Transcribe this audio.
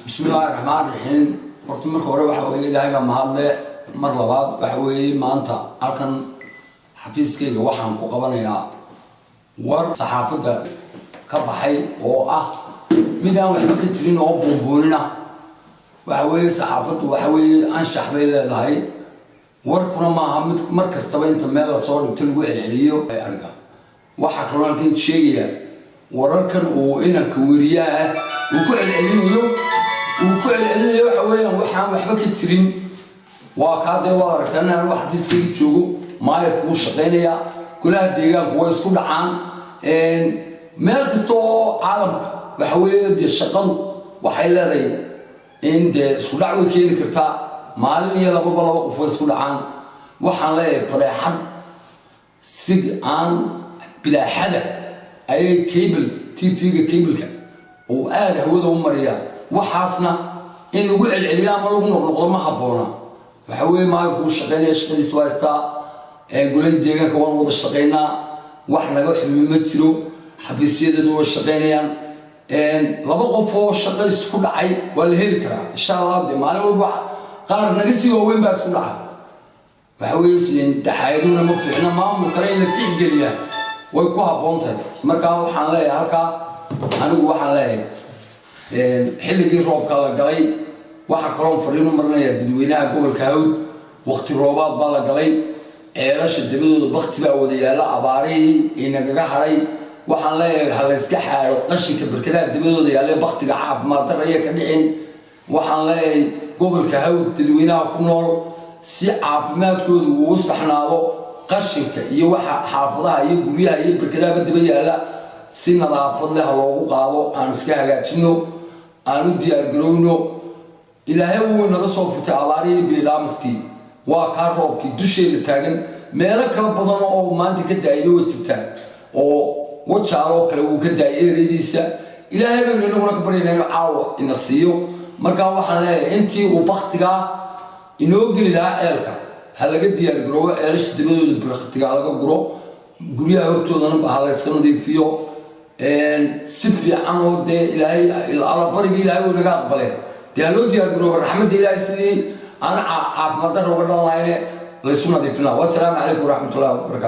بسم الله الرحمن الرحيم. horta marka hore waxa weeye ilaahay baa mahadle mar labaad waxa weeye maanta halkan xafiiskayga waxaan ku qabanayaa war saxaafada ka baxay oo ah midaan waxba ka jirin oo buunbuunina waxa weeye saxaafadu waxa weeye anshax bay leedahay warkuna maaha mid mar kastaba inta meel la soo dhigto lagu celceliyo ay arka waxa kaloo halkan sheegaya wararkan oo inanka wariyaha uu ku celceliyo waxa weeyaan waxaan waxba ka jirin waa ka dee waa aragtana wax xafiiskayga joogo maayor ku shaqeynaya kulaha deegaanku way isku dhacaan meel kasta oo caalamka waxa weeye shaqadu waxay leedahay in dee isku dhac way keeni kartaa maalin iyo laba qof way isku dhacaan waxaan leeyahay fadeexad si aan bilaa xada ayay cable TV-ga cable-ka oo aad hawada u mariya waxaasna in lagu celceliyo ama lagu noqdo ma habboona waxa weeye maayorku shaqeynaya shaqadiisa waa istaa gulay deegaanka waan wada shaqeynaa wax naga xumi ma jiro xafiisyadeedu way shaqeynayaan laba qof oo shaqo isku dhacay waa la heli karaa insha Allah maalin walba qaar naga sii waaweyn baa isku dhacay waxa weeye dacaayaduna ma fiicna maamulka in la tixgeliyaa way ku habboontahay marka waxaan leeyahay halka anigu waxaan leeyahay xilligii roobka la galay waxa kaloo fariin u marnaya dadweynaha gobolka Hawd waqti roobaad baa la galay ceelasha dabadooda waqti baa wada yaala abaarihii inaga haray waxaan leeyahay hal iska xaaro qashinka barkadaha dabadooda yaala waqtiga caafimaad daraya ka dhicin waxaan leeyahay gobolka Hawd dadweynaha ku nool si caafimaadkoodu uu saxnaado qashinka iyo waxa xaafadaha iyo guryaha iyo barkadaha daba yaala si nadaafad leh loogu qaado aan iska hagaajino aanu diyaar garowno ilaahay uu naga soo furtay abaarihii bilaamskii waa ka roobkii dusheeda taagan meelo kala badan oo maanta ka daayay wajibtaan oo wajaalo kale uu ka daayay ereediisa ilaahay baa inaguna ka baryaynaa inuu caawo ina siiyo marka waxaan leeyahay intii uu waqtiga inoo geli lahaa ceelka ha laga diyaar garoobo ceelasha dabadooda waqtiga laga guro guryaha hortoodana baa la iska nadiifiyo si fiican oo dee ilaahay alla bariga ilaahay uu naga aqbalay dee loo diyaar garoobo raxmadda ilaahay sidii aan caafimaad darro uga dhalan lahayn la isu nadiifina. Wassalaamu calaykum waraxmatullaahi wabarakaatuh.